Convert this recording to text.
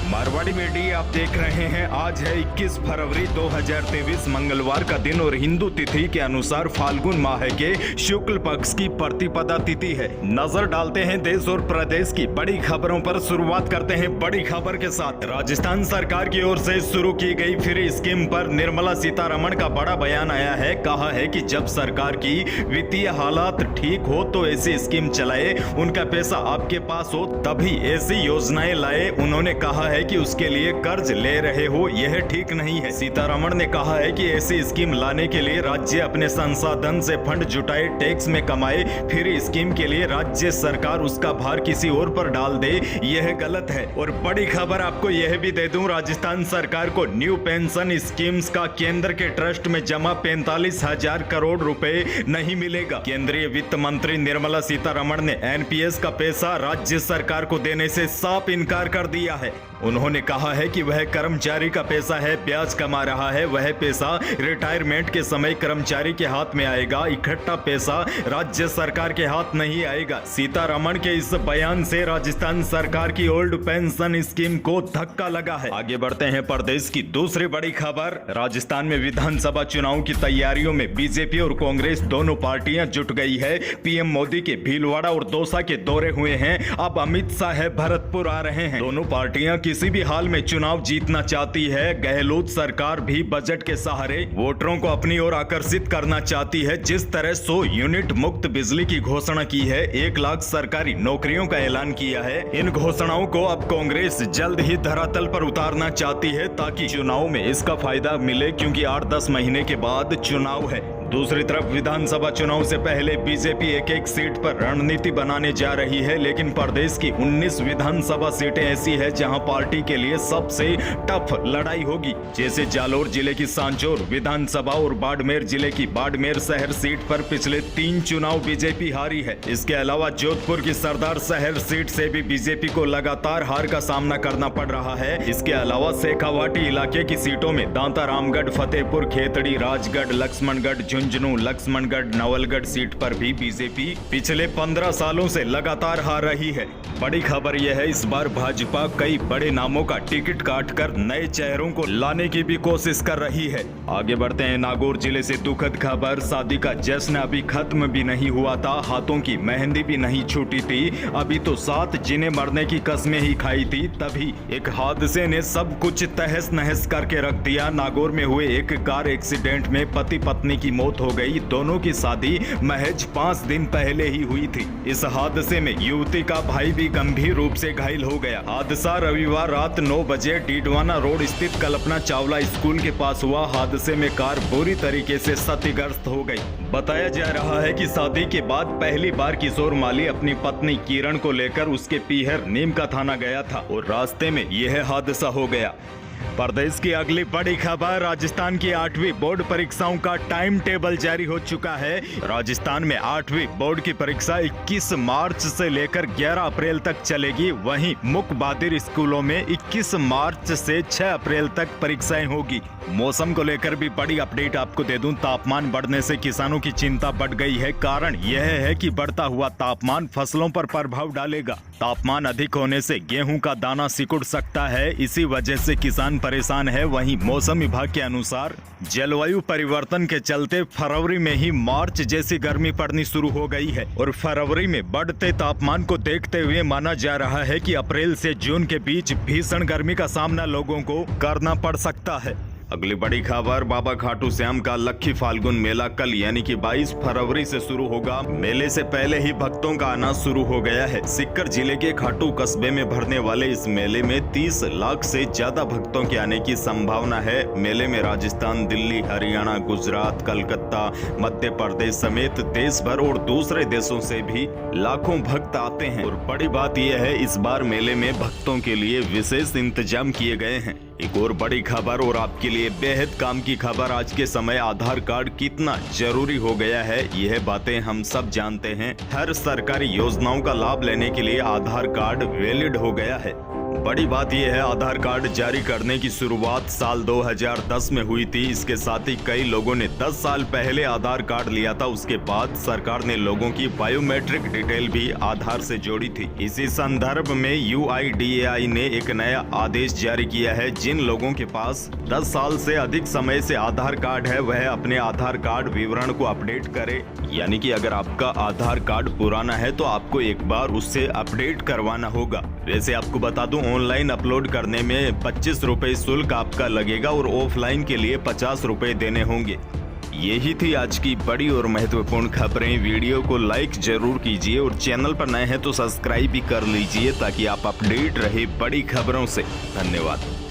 Marwari media आप देख रहे हैं। आज है 21 फरवरी 2023 मंगलवार का दिन और हिंदू तिथि के अनुसार फाल्गुन माह के शुक्ल पक्ष की प्रतिपदा तिथि है। नजर डालते हैं देश और प्रदेश की बड़ी खबरों पर। शुरुआत करते हैं बड़ी खबर के साथ। राजस्थान सरकार की ओर से शुरू की गई फ्री स्कीम पर निर्मला सीतारमण का बड़ा बयान आया है। कहा है कि जब सरकार की वित्तीय हालात ठीक हो तो ऐसी स्कीम चलाए, उनका पैसा आपके पास हो तभी ऐसी योजनाएं लाए। उन्होंने कहा है कि उसके लिए कर्ज ले रहे हो, यह ठीक नहीं है। सीतारमण ने कहा है कि ऐसी स्कीम लाने के लिए राज्य अपने संसाधन से फंड जुटाए, टैक्स में कमाए, फिर स्कीम के लिए राज्य सरकार उसका भार किसी और पर डाल दे, यह गलत है। और बड़ी खबर आपको यह भी दे दूं, राजस्थान सरकार को न्यू पेंशन स्कीम्स का केंद्र के ट्रस्ट में जमा 45,000 करोड़ रुपए नहीं मिलेगा। केंद्रीय वित्त मंत्री निर्मला सीतारमण ने एनपीएस का पैसा राज्य सरकार को देने से साफ इनकार कर दिया है। उन्होंने कहा है कि वह कर्मचारी का पैसा है, ब्याज कमा रहा है, वह पैसा रिटायरमेंट के समय कर्मचारी के हाथ में आएगा, इकट्ठा पैसा राज्य सरकार के हाथ नहीं आएगा। सीतारमण के इस बयान से राजस्थान सरकार की ओल्ड पेंशन स्कीम को धक्का लगा है। आगे बढ़ते हैं प्रदेश की दूसरी बड़ी खबर। राजस्थान में विधानसभा चुनाव की तैयारियों में बीजेपी और कांग्रेस दोनों पार्टियां जुट गई है। पीएम मोदी के भीलवाड़ा और दौसा के दौरे हुए हैं। अब अमित शाह भरतपुर आ रहे हैं। दोनों पार्टियां किसी भी हाल में चुनाव जीतना चाहती है। गहलोत सरकार भी बजट के सहारे वोटरों को अपनी ओर आकर्षित करना चाहती है। जिस तरह 100 यूनिट मुफ्त बिजली की घोषणा की है, 1 लाख सरकारी नौकरियों का ऐलान किया है। इन घोषणाओं को अब कांग्रेस जल्द ही धरातल पर उतारना चाहती है ताकि चुनाव में इसका फायदा मिले, क्योंकि 8-10 महीने के बाद चुनाव है। दूसरी तरफ विधानसभा चुनाव से पहले बीजेपी एक सीट पर रणनीति बनाने जा रही है, लेकिन प्रदेश की 19 विधानसभा सीटें ऐसी है जहां पार्टी के लिए सबसे टफ लड़ाई होगी। जैसे जालोर जिले की सांचौर विधानसभा और बाड़मेर जिले की बाड़मेर शहर सीट पर पिछले 3 चुनाव बीजेपी हारी है। इसके अलावा जोधपुर की सरदार शहर सीट से भी बीजेपी को लगातार हार का सामना करना पड़ रहा है। इसके अलावा शेखावाटी इलाके की सीटों में दांता रामगढ़, फतेहपुर, खेतड़ी, राजगढ़, लक्ष्मणगढ़, झुंझुनू, लक्ष्मणगढ़, नवलगढ़ सीट पर भी बीजेपी पिछले 15 सालों से लगातार हार रही है। बड़ी खबर यह है, इस बार भाजपा कई बड़े नामों का टिकट काटकर नए चेहरों को लाने की भी कोशिश कर रही है। आगे बढ़ते हैं नागौर जिले से दुखद खबर। शादी का जश्न अभी खत्म भी नहीं हुआ था, हाथों की मेहंदी भी नहीं छूटी थी, अभी तो 7 जिन्हें मरने की कस्में ही खाई थी, तभी एक हादसे ने सब कुछ तहस नहस करके रख दिया। नागौर में हुए एक कार एक्सीडेंट में पति पत्नी की मौत हो गई। दोनों की शादी महज 5 दिन पहले ही हुई थी। इस हादसे में युवती का भाई भी गंभीर रूप से घायल हो गया। हादसा रविवार रात 9 बजे डीडवाना रोड स्थित कल्पना चावला स्कूल के पास हुआ। हादसे में कार बुरी तरीके से क्षतिग्रस्त हो गई। बताया जा रहा है कि शादी के बाद पहली बार किशोर माली अपनी पत्नी किरण को लेकर उसके पीहर नीम का थाना गया था और रास्ते में यह हादसा हो गया। प्रदेश की अगली बड़ी खबर। राजस्थान की 8वीं बोर्ड परीक्षाओं का टाइम टेबल जारी हो चुका है। राजस्थान में 8वीं बोर्ड की परीक्षा 21 मार्च से लेकर 11 अप्रैल तक चलेगी। वहीं मुख्य बहादुर स्कूलों में 21 मार्च से 6 अप्रैल तक परीक्षाएं होगी। मौसम को लेकर भी बड़ी अपडेट आपको दे दूं। तापमान बढ़ने से किसानों की चिंता बढ़ गई है। कारण यह है कि बढ़ता हुआ तापमान फसलों पर प्रभाव डालेगा। तापमान अधिक होने से गेहूं का दाना सिकुड़ सकता है, इसी वजह से किसान परेशान है। वहीं मौसम विभाग के अनुसार जलवायु परिवर्तन के चलते फरवरी में ही मार्च जैसी गर्मी पड़नी शुरू हो गई है और फरवरी में बढ़ते तापमान को देखते हुए माना जा रहा है कि अप्रैल से जून के बीच भीषण गर्मी का सामना लोगों को करना पड़ सकता है। अगली बड़ी खबर। बाबा खाटू श्याम का लक्खी फाल्गुन मेला कल यानी कि 22 फरवरी से शुरू होगा। मेले से पहले ही भक्तों का आना शुरू हो गया है। सीकर जिले के खाटू कस्बे में भरने वाले इस मेले में 30 लाख से ज्यादा भक्तों के आने की संभावना है। मेले में राजस्थान, दिल्ली, हरियाणा, गुजरात, कलकत्ता, मध्य प्रदेश समेत देश भर और दूसरे देशों से भी लाखों भक्त आते हैं। और बड़ी बात यह है, इस बार मेले में भक्तों के लिए विशेष इंतजाम किए गए हैं। एक और बड़ी खबर और आपके लिए बेहद काम की खबर। आज के समय आधार कार्ड कितना जरूरी हो गया है, यह बातें हम सब जानते हैं। हर सरकारी योजनाओं का लाभ लेने के लिए आधार कार्ड वैलिड हो गया है। बड़ी बात यह है, आधार कार्ड जारी करने की शुरुआत साल 2010 में हुई थी। इसके साथ ही कई लोगों ने 10 साल पहले आधार कार्ड लिया था। उसके बाद सरकार ने लोगों की बायोमेट्रिक डिटेल भी आधार से जोड़ी थी। इसी संदर्भ में UIDAI ने एक नया आदेश जारी किया है। जिन लोगों के पास 10 साल से अधिक समय से आधार कार्ड है, वह अपने आधार कार्ड विवरण को अपडेट करे। यानी कि अगर आपका आधार कार्ड पुराना है तो आपको एक बार उससे अपडेट करवाना होगा। वैसे आपको बता दूं, ऑनलाइन अपलोड करने में 25 रुपए शुल्क आपका लगेगा और ऑफलाइन के लिए 50 रुपए देने होंगे। यही थी आज की बड़ी और महत्वपूर्ण खबरें। वीडियो को लाइक जरूर कीजिए और चैनल पर नए हैं तो सब्सक्राइब भी कर लीजिए ताकि आप अपडेट रहे बड़ी खबरों से। धन्यवाद।